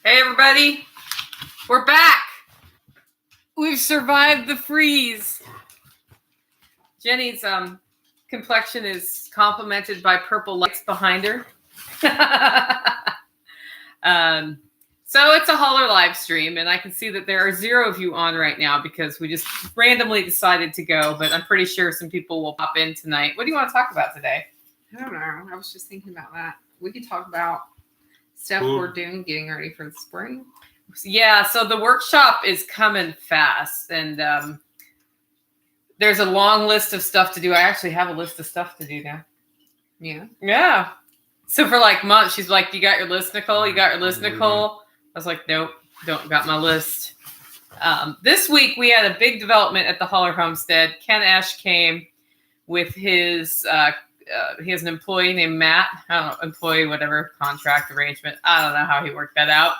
Hey everybody, we're back. We've survived the freeze. Jenny's complexion is complemented by purple lights behind her. So it's a Holler live stream, and I can see that there are 0 of you on right now because we just randomly decided to go, but I'm pretty sure some people will pop in tonight. What do you want to talk about today? I don't know. I was just thinking about that. We could talk about stuff we're doing, getting ready for the spring. Yeah, so the workshop is coming fast, and there's a long list of stuff to do. I actually have a list of stuff to do now. Yeah. So for like months, she's like, "You got your list, Nicole? You got your list, Nicole?" I was like, "Nope, don't got my list." This week we had a big development at the Holler homestead. Ken Ash came with his. He has an employee named Matt. I don't know, employee, whatever, contract arrangement. I don't know how he worked that out.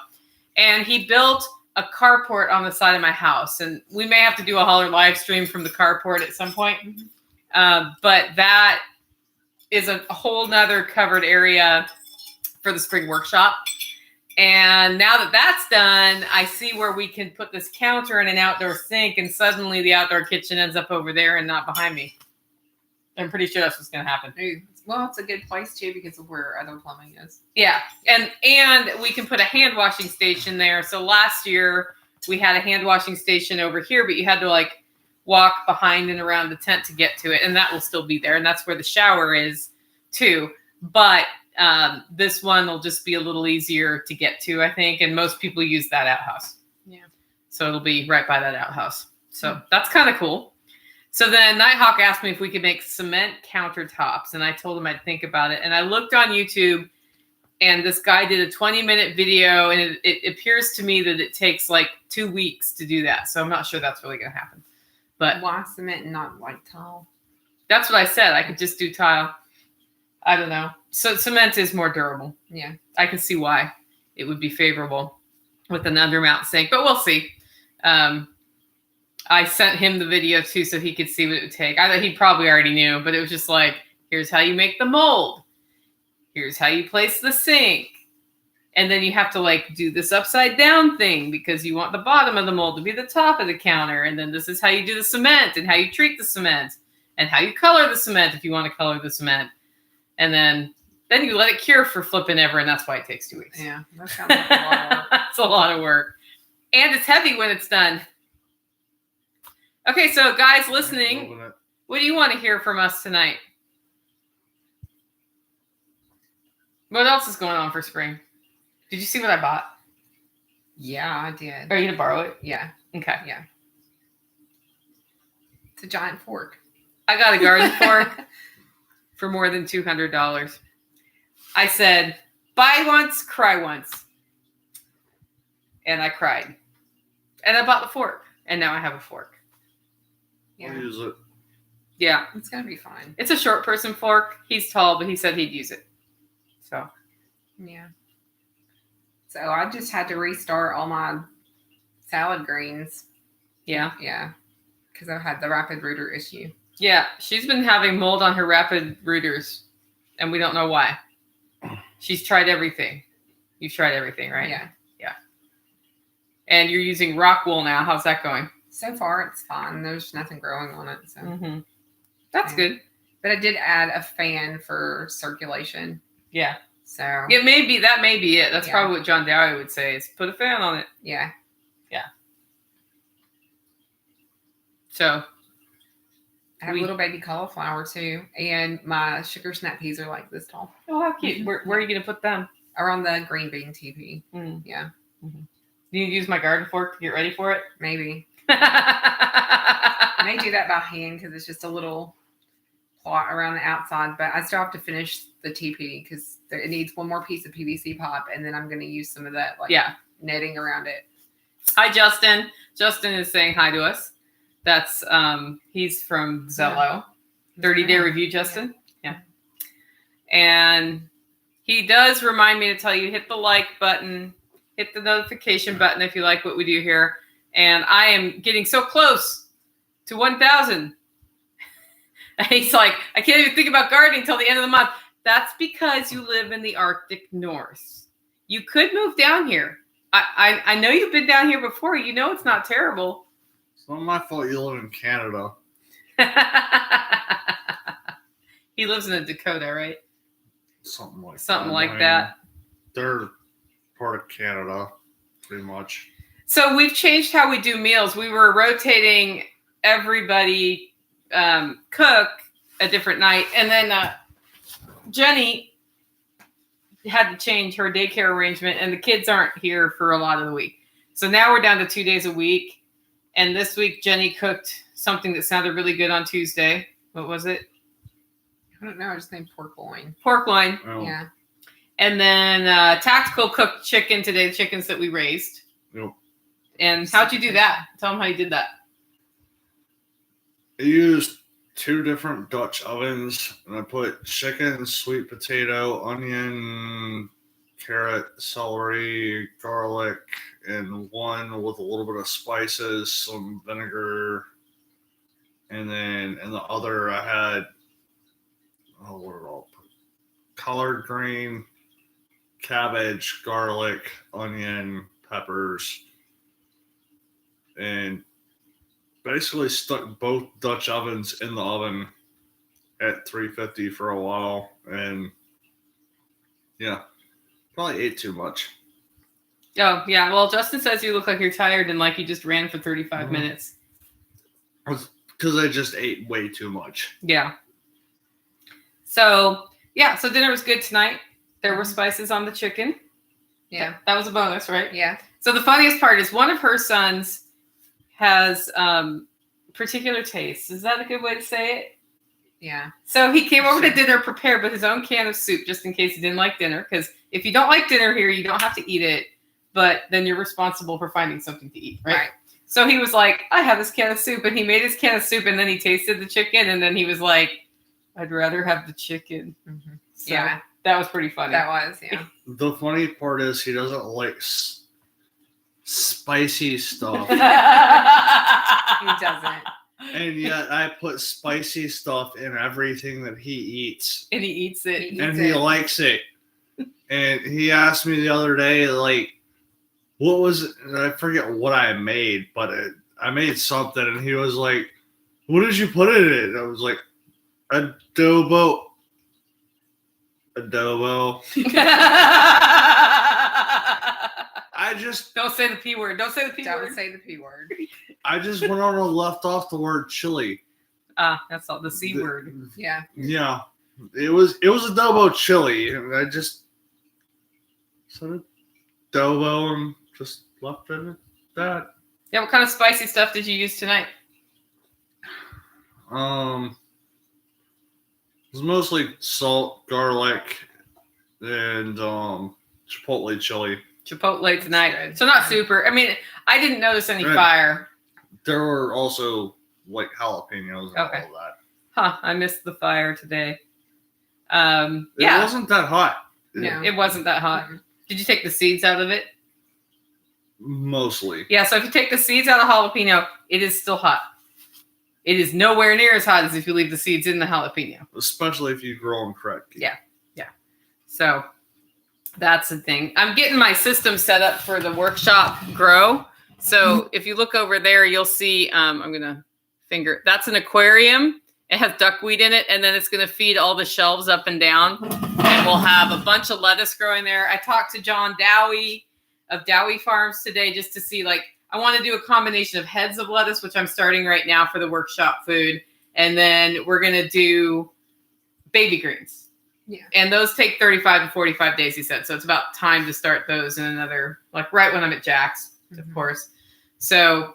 And he built a carport on the side of my house. And we may have to do a Holler live stream from the carport at some point. But that is a whole nother covered area for the spring workshop. And now that that's done, I see where we can put this counter and an outdoor sink. And suddenly the outdoor kitchen ends up over there and not behind me. I'm pretty sure that's what's going to happen. Well, it's a good place too because of where other plumbing is. Yeah, and we can put a hand washing station there. So last year we had a hand washing station over here, but you had to like walk behind and around the tent to get to it, and that will still be there. And that's where the shower is too. But this one will just be a little easier to get to, I think. And most people use that outhouse. Yeah. So it'll be right by that outhouse. So that's kind of cool. So then Nighthawk asked me if we could make cement countertops, and I told him I'd think about it. And I looked on YouTube, and this guy did a 20-minute video, and it appears to me that it takes like 2 weeks to do that. So I'm not sure that's really going to happen. But why cement and not like tile? That's what I said. I could just do tile. I don't know. So cement is more durable. Yeah. I can see why it would be favorable with an undermount sink, but we'll see. I sent him the video too so he could see what it would take. I thought he probably already knew, but it was just like, here's how you make the mold. Here's how you place the sink. And then you have to like do this upside down thing because you want the bottom of the mold to be the top of the counter. And then this is how you do the cement and how you treat the cement and how you color the cement if you want to color the cement. And then you let it cure for flipping ever, and that's why it takes 2 weeks. Yeah, that sounds like a lot of work. That's a lot of work. And it's heavy when it's done. Okay, so guys listening, what do you want to hear from us tonight? What else is going on for spring? Did you see what I bought? Yeah, I did. Are you going to borrow it? Yeah. Okay. Yeah. It's a giant fork. I got a garden fork for more than $200. I said, buy once, cry once. And I cried. And I bought the fork. And now I have a fork. Yeah. I'll use it. Yeah. It's going to be fine. It's a short person fork. He's tall, but he said he'd use it. So. Yeah. So I just had to restart all my salad greens. Yeah. Yeah. Because I had the rapid rooter issue. Yeah. She's been having mold on her rapid rooters, and we don't know why. She's tried everything. You've tried everything, right? Yeah. Yeah. And you're using rock wool now. How's that going? So far, it's fine. There's nothing growing on it. So That's good. But I did add a fan for circulation. Yeah. So that may be it. That's probably what John Dowie would say is put a fan on it. Yeah. Yeah. So I have a little baby cauliflower too. And my sugar snap peas are like this tall. Oh, how cute. Where are you going to put them? Around the green bean teepee. Yeah. Do you use my garden fork to get ready for it? Maybe. I may do that by hand because it's just a little plot around the outside, but I still have to finish the TP because it needs one more piece of PVC pipe, and then I'm going to use some of that netting around it. Hi, Justin. Justin is saying hi to us. That's he's from Zello. 30-day review, Justin. Yeah. And he does remind me to tell you, hit the like button, hit the notification button if you like what we do here. And I am getting so close to 1,000. And he's like, I can't even think about gardening until the end of the month. That's because you live in the Arctic North. You could move down here. I know you've been down here before. You know it's not terrible. It's not my fault you live in Canada. He lives in a Dakota, right? Something like Something that. They're part of Canada, pretty much. So we've changed how we do meals. We were rotating everybody cook a different night. And then Jenny had to change her daycare arrangement, and the kids aren't here for a lot of the week. So now we're down to 2 days a week. And this week, Jenny cooked something that sounded really good on Tuesday. What was it? I don't know. I just named pork loin. Pork loin. Oh. Yeah. And then Tactical cooked chicken today, the chickens that we raised. Yep. And how'd you do that? Tell them how you did that. I used 2 different Dutch ovens, and I put chicken, sweet potato, onion, carrot, celery, garlic, and one with a little bit of spices, some vinegar, and then in the other I had what did I all put? Collard green, cabbage, garlic, onion, peppers, and basically stuck both Dutch ovens in the oven at 350 for a while, and yeah, probably ate too much. Oh, yeah. Well, Justin says you look like you're tired and like you just ran for 35 minutes. Because I just ate way too much. Yeah. So dinner was good tonight. There were spices on the chicken. Yeah. That was a bonus, right? Yeah. So the funniest part is one of her sons has particular tastes. Is that a good way to say it? Yeah. So he came over to dinner prepared with his own can of soup just in case he didn't like dinner. Because if you don't like dinner here, you don't have to eat it. But then you're responsible for finding something to eat, right? So he was like, I have this can of soup. And he made his can of soup and then he tasted the chicken. And then he was like, I'd rather have the chicken. Mm-hmm. So that was pretty funny. That was, yeah. The funny part is he doesn't like spicy stuff. He doesn't. And yet I put spicy stuff in everything that he eats. And he eats it. He likes it. And he asked me the other day, like, what was it? I forget what I made, but I made something. And he was like, what did you put in it? And I was like, adobo. I just don't say the P word. Don't say the P word. Don't say the P word. I just went on and left off the word chili. That's all the C word. Yeah. Yeah. It was adobo chili, and I just said adobo and just left it at that. Yeah, what kind of spicy stuff did you use tonight? It was mostly salt, garlic, and chipotle chili. Chipotle tonight. So not super. I mean, I didn't notice any fire. There were also like jalapenos and all of that. Huh, I missed the fire today. It wasn't that hot. No. It wasn't that hot. Did you take the seeds out of it? Mostly. Yeah, so if you take the seeds out of jalapeno, it is still hot. It is nowhere near as hot as if you leave the seeds in the jalapeno. Especially if you grow them correctly. Yeah. So that's the thing. I'm getting my system set up for the workshop grow. So if you look over there, you'll see, I'm going to finger, that's an aquarium. It has duckweed in it, and then it's going to feed all the shelves up and down. And we'll have a bunch of lettuce growing there. I talked to John Dowie of Dowie Farms today just to see, like, I want to do a combination of heads of lettuce, which I'm starting right now for the workshop food. And then we're going to do baby greens. Yeah. And those take 35 to 45 days, he said. So it's about time to start those in another, like right when I'm at Jack's, of course. So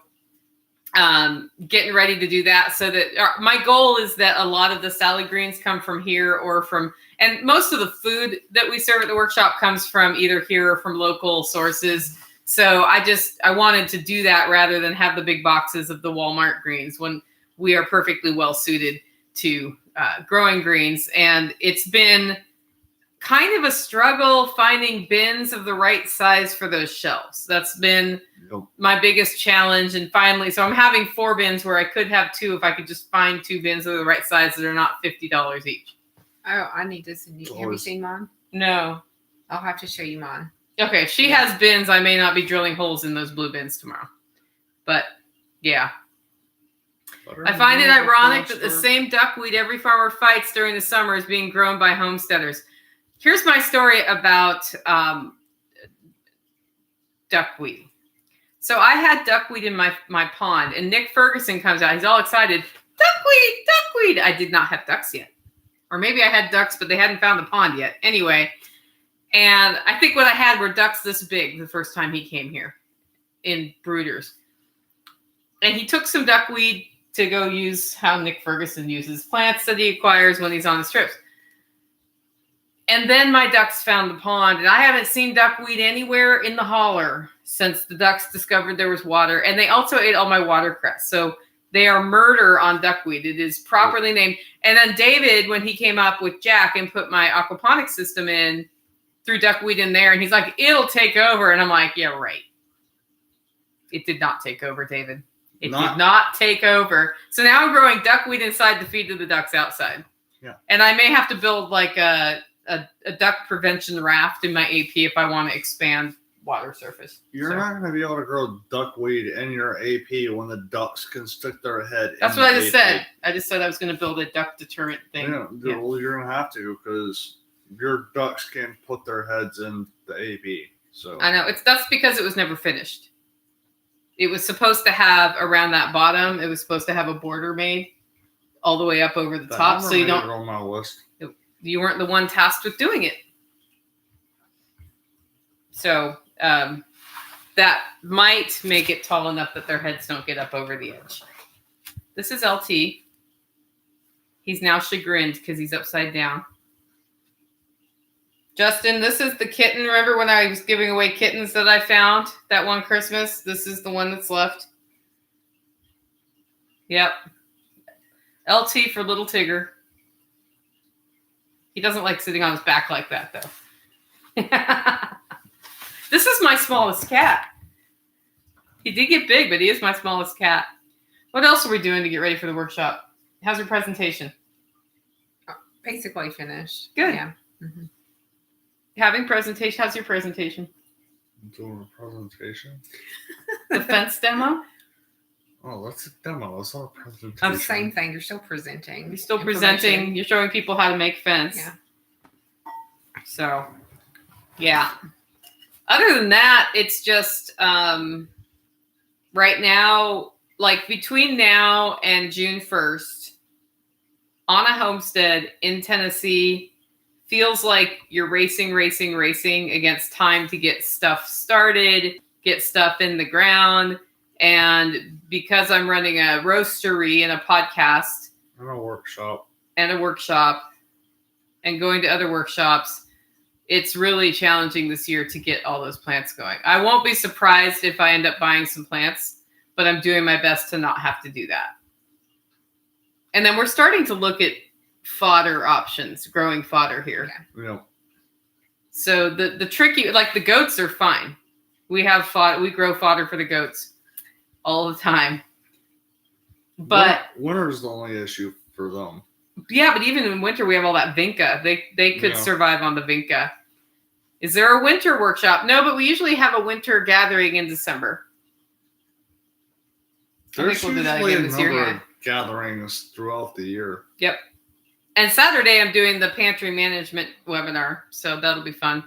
getting ready to do that so that my goal is that a lot of the salad greens come from here or from, and most of the food that we serve at the workshop comes from either here or from local sources. So I wanted to do that rather than have the big boxes of the Walmart greens when we are perfectly well suited to growing greens. And it's been kind of a struggle finding bins of the right size for those shelves. That's been my biggest challenge. And finally, so I'm having 4 bins where I could have 2 if I could just find 2 bins of the right size that are not $50 each. Oh, I need to send you. Have you seen mine? No. I'll have to show you mine. Okay, she has bins. I may not be drilling holes in those blue bins tomorrow. But, yeah. I find it ironic that the same duckweed every farmer fights during the summer is being grown by homesteaders. Here's my story about duckweed. So I had duckweed in my pond, and Nick Ferguson comes out. He's all excited. Duckweed, duckweed. I did not have ducks yet. Or maybe I had ducks, but they hadn't found the pond yet. Anyway, and I think what I had were ducks this big the first time he came here in brooders. And he took some duckweed to go use how Nick Ferguson uses plants that he acquires when he's on his trips. And then my ducks found the pond, and I haven't seen duckweed anywhere in the holler since the ducks discovered there was water. And they also ate all my watercress. So they are murder on duckweed. It is properly named. And then David, when he came up with Jack and put my aquaponics system in, threw duckweed in there, and he's like, it'll take over. And I'm like, yeah, right. It did not take over, David. It did not take over. So now I'm growing duckweed inside to feed to the ducks outside. Yeah. And I may have to build like a duck prevention raft in my AP if I want to expand water surface. You're not going to be able to grow duckweed in your AP when the ducks can stick their head. That's what I just said. I just said I was going to build a duck deterrent thing. Yeah. Well, you're going to have to because your ducks can't put their heads in the AP. So I know that's because it was never finished. It was supposed to have around that bottom. It was supposed to have a border made all the way up over the top, so you don't. On my list. You weren't the one tasked with doing it. So that might make it tall enough that their heads don't get up over the edge. This is LT. He's now chagrined because he's upside down. Justin, this is the kitten. Remember when I was giving away kittens that I found that one Christmas? This is the one that's left. Yep. LT for little Tigger. He doesn't like sitting on his back like that, though. This is my smallest cat. He did get big, but he is my smallest cat. What else are we doing to get ready for the workshop? How's your presentation? Basically finished. Good. Yeah. Mm-hmm. Having presentation. How's your presentation? I'm doing a presentation. The fence demo? Oh, that's a demo. That's not a presentation. Oh, the same thing. You're still presenting. You're still presenting. You're showing people how to make fence. Yeah. So, yeah. Other than that, it's just right now, like between now and June 1st, on a homestead in Tennessee, feels like you're racing against time to get stuff started, get stuff in the ground. And because I'm running a roastery and a podcast and a workshop and going to other workshops, it's really challenging this year to get all those plants going. I won't be surprised if I end up buying some plants, but I'm doing my best to not have to do that. And then we're starting to look at fodder options, growing fodder here. Yeah. So the tricky, like the goats are fine. We have fodder, we grow fodder for the goats all the time. But winter is the only issue for them. Yeah, but even in winter we have all that vinca. They could survive on the vinca. Is there a winter workshop? No, but we usually have a winter gathering in December. There's usually a number of gatherings throughout the year. Yep. And Saturday I'm doing the pantry management webinar, so that'll be fun.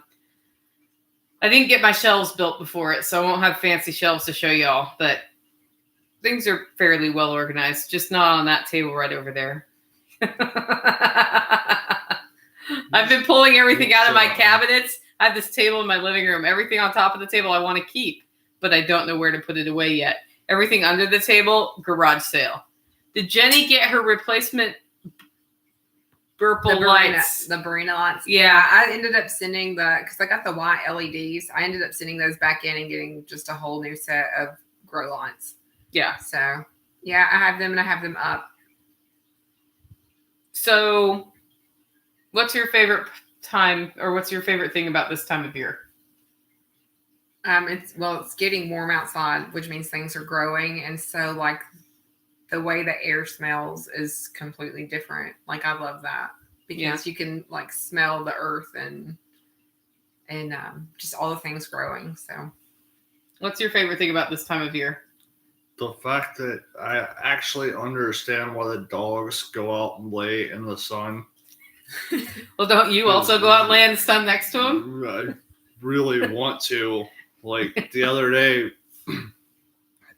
I didn't get my shelves built before it, so I won't have fancy shelves to show y'all, but things are fairly well organized, just not on that table right over there. I've been pulling everything out of my cabinets. I have this table in my living room. Everything on top of the table I want to keep, but I don't know where to put it away yet. Everything under the table, garage sale. Did Jenny get her replacement Burple lights? The Barina lights. Yeah. I ended up sending because I got the white LEDs. I ended up sending those back in and getting just a whole new set of grow lights. Yeah. So, yeah, I have them and I have them up. So, what's your favorite time, or what's your favorite thing about this time of year? It's getting warm outside, which means things are growing, and so like the way the air smells is completely different. Like I love that because you can like smell the earth and and just all the things growing. So, What's your favorite thing about this time of year? The fact that I actually understand why the dogs go out and lay in the sun. Well, don't you also go out and lay in the sun next to them? I really want to. Like the other day,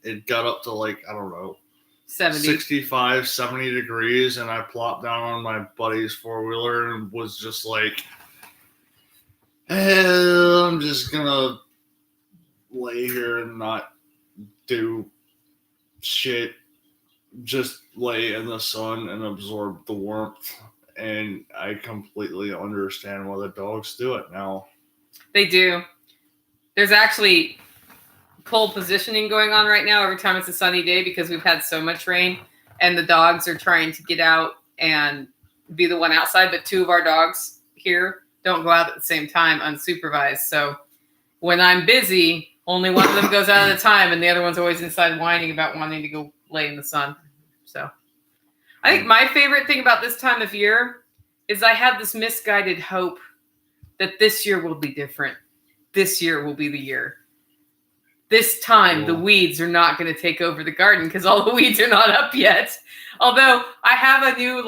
it got up to like, I don't know, 70. 65, 70 degrees, and I plopped down on my buddy's four-wheeler and was just like, I'm just gonna lay here and not do shit, just lay in the sun and absorb the warmth. And I completely understand why the dogs do it now. They do. There's actually pole positioning going on right now every time it's a sunny day because we've had so much rain, and the dogs are trying to get out and be the one outside, but two of our dogs here don't go out at the same time unsupervised. So when I'm busy, only one of them goes out at a time, and the other one's always inside whining about wanting to go lay in the sun. So I think my favorite thing about this time of year is I have this misguided hope that this year will be different. This year will be the year. This time, the weeds are not going to take over the garden because all the weeds are not up yet. Although I have a new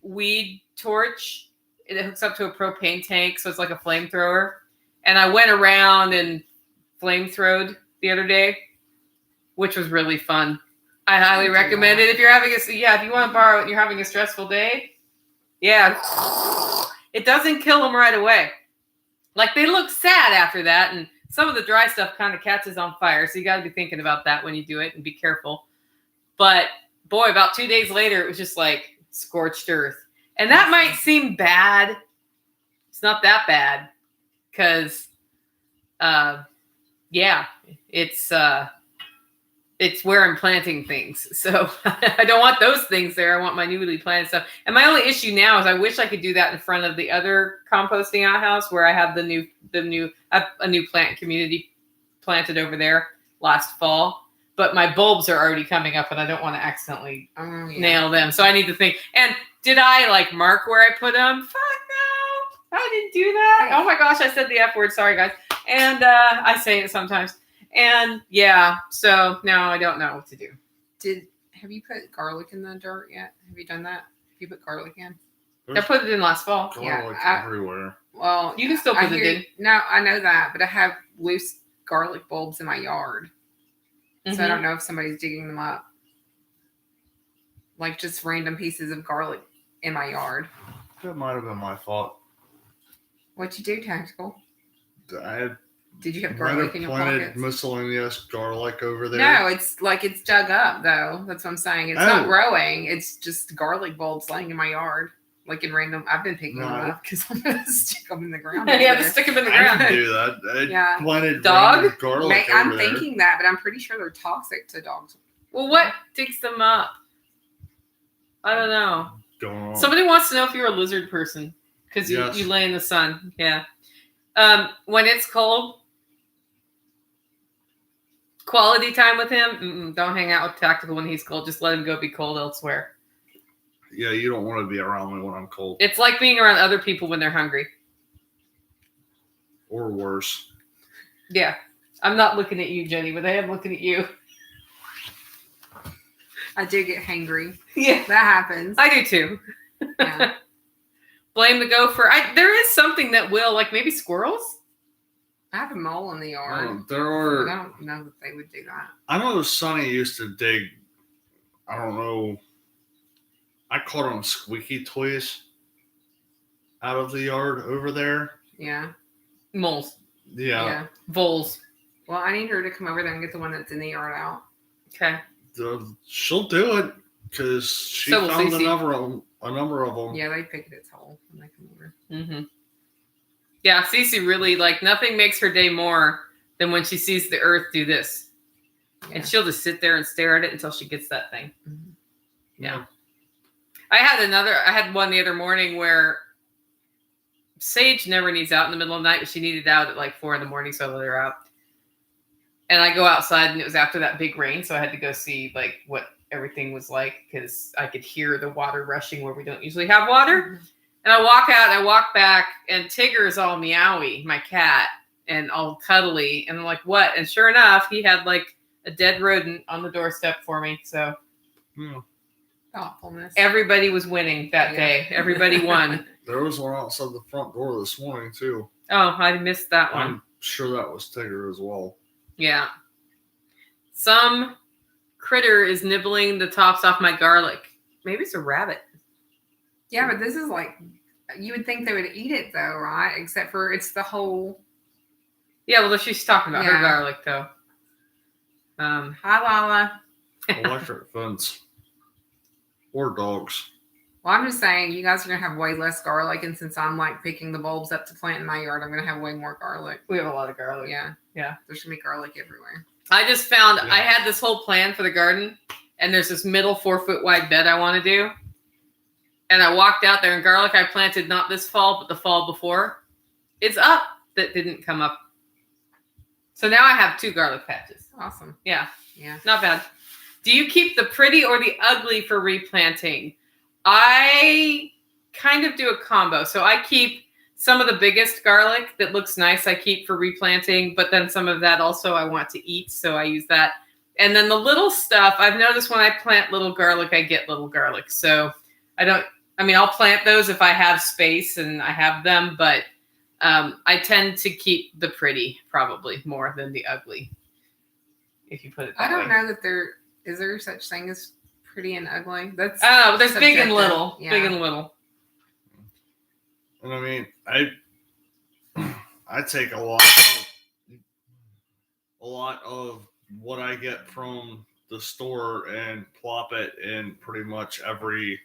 weed torch. It hooks up to a propane tank, so it's like a flamethrower. And I went around and flamethrowed the other day, which was really fun. I highly recommend it if you're having if you want to borrow it and you're having a stressful day. Yeah. It doesn't kill them right away. Like, they look sad after that, and some of the dry stuff kind of catches on fire, so you got to be thinking about that when you do it and be careful. But, boy, about 2 days later, it was just like scorched earth. And that might seem bad. It's not that bad because, it's where I'm planting things. So I don't want those things there. I want my newly planted stuff. And my only issue now is I wish I could do that in front of the other composting outhouse where I have a new plant community planted over there last fall. But my bulbs are already coming up and I don't want to accidentally nail them. So I need to think. And did I mark where I put them? Fuck no. I didn't do that. Oh my gosh, I said the F word. Sorry, guys. And I say it sometimes. And so now I don't know what to do. Have you put garlic in the dirt yet? Have you done that? Have you put garlic in? I put it in last fall. Garlic everywhere. Well, you can still put it in. No, I know that, but I have loose garlic bulbs in my yard. Mm-hmm. So I don't know if somebody's digging them up. Like just random pieces of garlic in my yard. That might have been my fault. What'd you do, Tactical? Did you have garlic in your pockets? Miscellaneous garlic over there? No, it's dug up though. That's what I'm saying. It's not growing. It's just garlic bulbs laying in my yard, like in random. I've been picking them up because I'm gonna stick them in the ground. Stick them in the ground. I didn't do that. I planted dog garlic. I'm thinking that, but I'm pretty sure they're toxic to dogs. Well, what digs them up? I don't know. Don't know. Somebody wants to know if you're a lizard person because you lay in the sun. Yeah. When it's cold. Quality time with him. Don't hang out with Tactical when he's cold. Just let him go be cold elsewhere. Yeah, you don't want to be around me when I'm cold. It's like being around other people when they're hungry. Or worse. Yeah. I'm not looking at you, Jenny, but I am looking at you. I do get hangry. Yeah. That happens. I do too. Yeah. Blame the gopher. There is something that will, maybe squirrels? I have a mole in the yard. I don't know that they would do that. I know Sonny used to dig, I don't know, I called them squeaky toys out of the yard over there. Yeah. Moles. Yeah. Voles. Well, I need her to come over there and get the one that's in the yard out. Okay. She'll do it because she found a number of them. Yeah, they pick at its hole when they come over. Mm-hmm. Yeah, Cece really, nothing makes her day more than when she sees the earth do this. Yeah. And she'll just sit there and stare at it until she gets that thing. Mm-hmm. Yeah. I had one the other morning where Sage never needs out in the middle of the night, but she needed out at 4 a.m, so I let her out. And I go outside, and it was after that big rain, so I had to go see, what everything was like, because I could hear the water rushing where we don't usually have water. Mm-hmm. And I walk out and I walk back and Tigger is all meowy, my cat, and all cuddly. And I'm like, what? And sure enough, he had like a dead rodent on the doorstep for me. So thoughtfulness. Everybody was winning that day. Everybody won. There was one outside the front door this morning too. Oh, I missed that one. I'm sure that was Tigger as well. Yeah. Some critter is nibbling the tops off my garlic. Maybe it's a rabbit. Yeah, but this is like, you would think they would eat it though, right? Except for it's the whole. Yeah, well, she's talking about her garlic though. Hi, Lala. Electric fence. Or dogs. Well, I'm just saying, you guys are going to have way less garlic, and since I'm like picking the bulbs up to plant in my yard, I'm going to have way more garlic. We have a lot of garlic. Yeah. Yeah. There's going to be garlic everywhere. I just found I had this whole plan for the garden, and there's this middle 4-foot wide bed I want to do. And I walked out there, and garlic I planted not this fall, but the fall before, it's up that didn't come up. So now I have 2 garlic patches. Awesome. Yeah. Yeah. Not bad. Do you keep the pretty or the ugly for replanting? I kind of do a combo. So I keep some of the biggest garlic that looks nice. I keep for replanting, but then some of that also I want to eat. So I use that. And then the little stuff, I've noticed when I plant little garlic, I get little garlic. So I'll plant those if I have space and I have them, but I tend to keep the pretty probably more than the ugly. If you put it that way. I don't know that is there such thing as pretty and ugly? That's there's big and little. Yeah. Big and little. And I mean, I take a lot of what I get from the store and plop it in pretty much every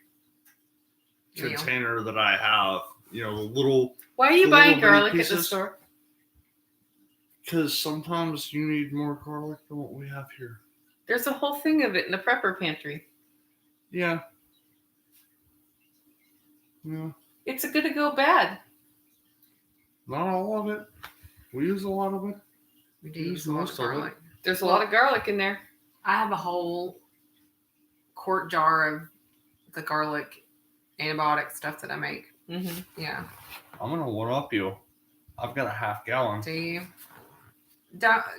container that I have. You know, the little. Why are you buying garlic pieces, at the store? Because sometimes you need more garlic than what we have here. There's a whole thing of it in the prepper pantry. Yeah. Yeah. It's gonna go bad. Not all of it. We use a lot of it. We do use most of garlic. There's a lot of garlic in there. I have a whole quart jar of the garlic antibiotic stuff that I make. Mm-hmm. Yeah. I'm gonna one up you. I've got a half gallon. Do you?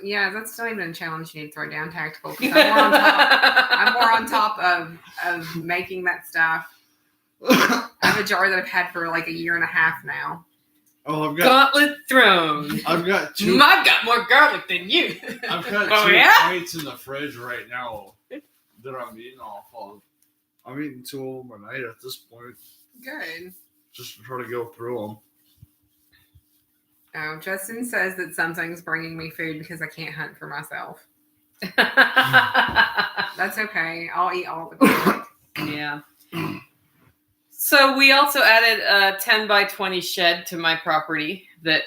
Yeah, that's not even a challenge you need to throw down, Tactical. I'm more on top of making that stuff. I have a jar that I've had for like a year and a half now. Oh, I've got gauntlet thrown. I've got 2. I've got more garlic than you. I've got 2 plates in the fridge right now that I'm eating off of. I'm eating 2 of them a night at this point. Good. Just to try to go through them. Oh, Justin says that something's bringing me food because I can't hunt for myself. That's okay. I'll eat all the garlic. Yeah. So we also added a 10 by 20 shed to my property that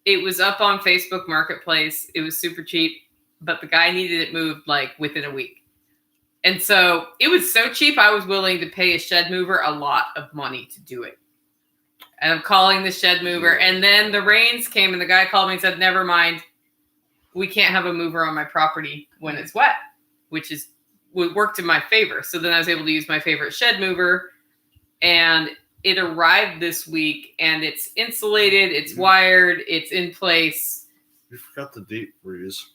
it was up on Facebook Marketplace. It was super cheap, but the guy needed it moved like within a week. And so it was so cheap, I was willing to pay a shed mover a lot of money to do it. And I'm calling the shed mover. And then the rains came and the guy called me and said, never mind. We can't have a mover on my property when it's wet, which worked in my favor. So then I was able to use my favorite shed mover. And it arrived this week and it's insulated, it's wired, it's in place. You forgot the deep freeze.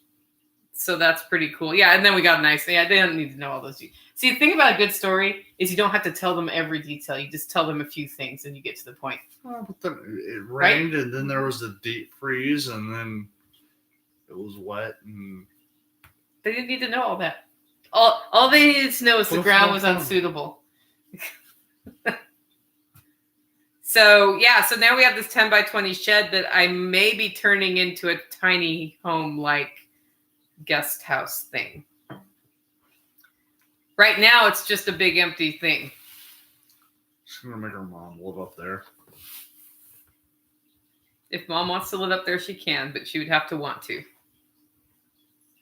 So that's pretty cool. Yeah, and then we got a nice thing. They don't need to know all those. See, the thing about a good story is you don't have to tell them every detail. You just tell them a few things and you get to the point. Oh, but then it rained and then there was a deep freeze and then it was wet and they didn't need to know all that. All they needed to know is the ground was unsuitable. So now we have this 10 by 20 shed that I may be turning into a tiny home like guest house thing. Right now it's just a big empty thing. She's gonna make her mom live up there. If mom wants to live up there, she can, but she would have to want to.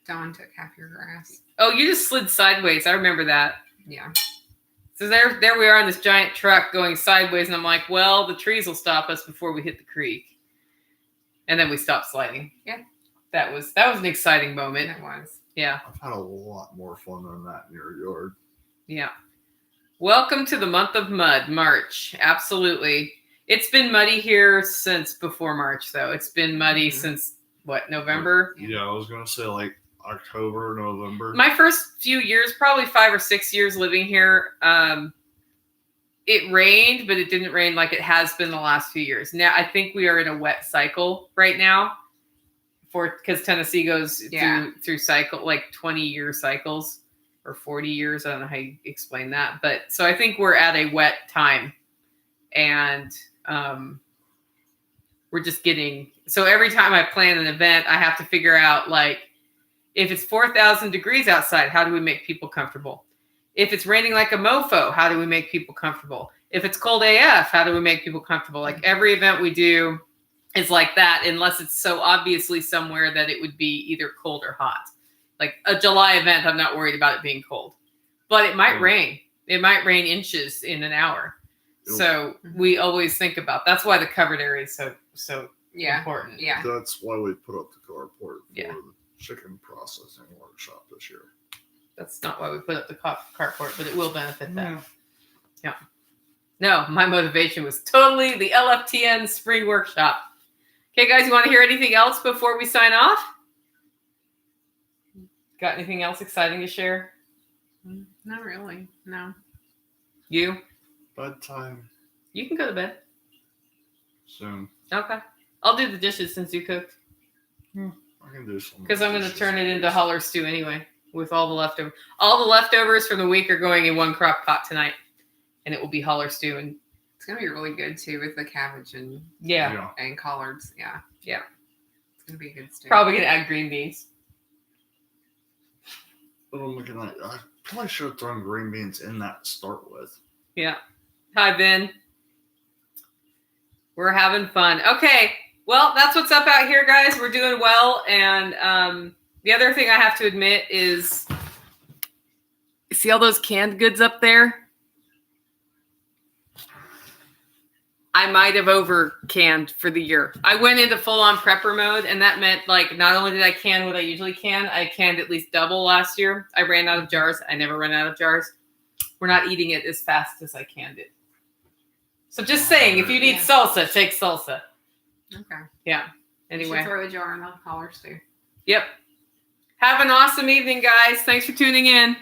Dawn took half your grass. Oh, you just slid sideways. I remember that. Yeah. So there we are in this giant truck going sideways, and I'm like, well, the trees will stop us before we hit the creek. And then we stopped sliding. Yeah. That was an exciting moment. It was. Yeah. I've had a lot more fun than that in your yard. Yeah. Welcome to the month of mud, March. Absolutely. It's been muddy here since before March, though. It's been muddy since, what, November? Yeah, I was going to say like October, November. My first few years, probably 5 or 6 years living here, it rained, but it didn't rain like it has been the last few years. Now, I think we are in a wet cycle right now because Tennessee goes through cycle, like 20-year cycles. Or 40 years. I don't know how you explain that. But so I think we're at a wet time. And we're just getting... So every time I plan an event, I have to figure out, like, if it's 4,000 degrees outside, how do we make people comfortable? If it's raining like a mofo, how do we make people comfortable? If it's cold AF, how do we make people comfortable? Like, every event we do is like that, unless it's so obviously somewhere that it would be either cold or hot. Like a July event, I'm not worried about it being cold. But it might rain. It might rain inches in an hour. So we always think about... That's why the covered area is so important. Yeah. That's why we put up the carport for Yeah. the chicken processing workshop this year. That's not why we put up the carport, but it will benefit that. Yeah. No, my motivation was totally the LFTN spring workshop. Okay, guys, you want to hear anything else before we sign off? Got anything else exciting to share? Not really. No. You? Bedtime You can go to bed. soon. Okay. I'll do the dishes since you cooked. I can do some. Because I'm going to turn it into Holler stew anyway with all the leftovers. All the leftovers from the week are going in one crock pot tonight. And it will be Holler stew. And It's going to be really good, too, with the cabbage and and collards. Yeah. Yeah. It's going to be a good stew. Probably going to add green beans. But I'm looking like I probably should have thrown green beans in that to start with. Yeah. Hi, Ben. We're having fun. Okay. Well, that's what's up out here, guys. We're doing well. And the other thing I have to admit is, see all those canned goods up there? I might have over canned for the year. I went into full-on prepper mode, and that meant, like, not only did I can what I usually can, I canned at least double last year. I ran out of jars. I never run out of jars. We're not eating it as fast as I canned it. So just saying, if you need salsa, take salsa. Okay. Yeah. You Anyway. should throw a jar in the collar stew. Yep. Have an awesome evening, guys. Thanks for tuning in.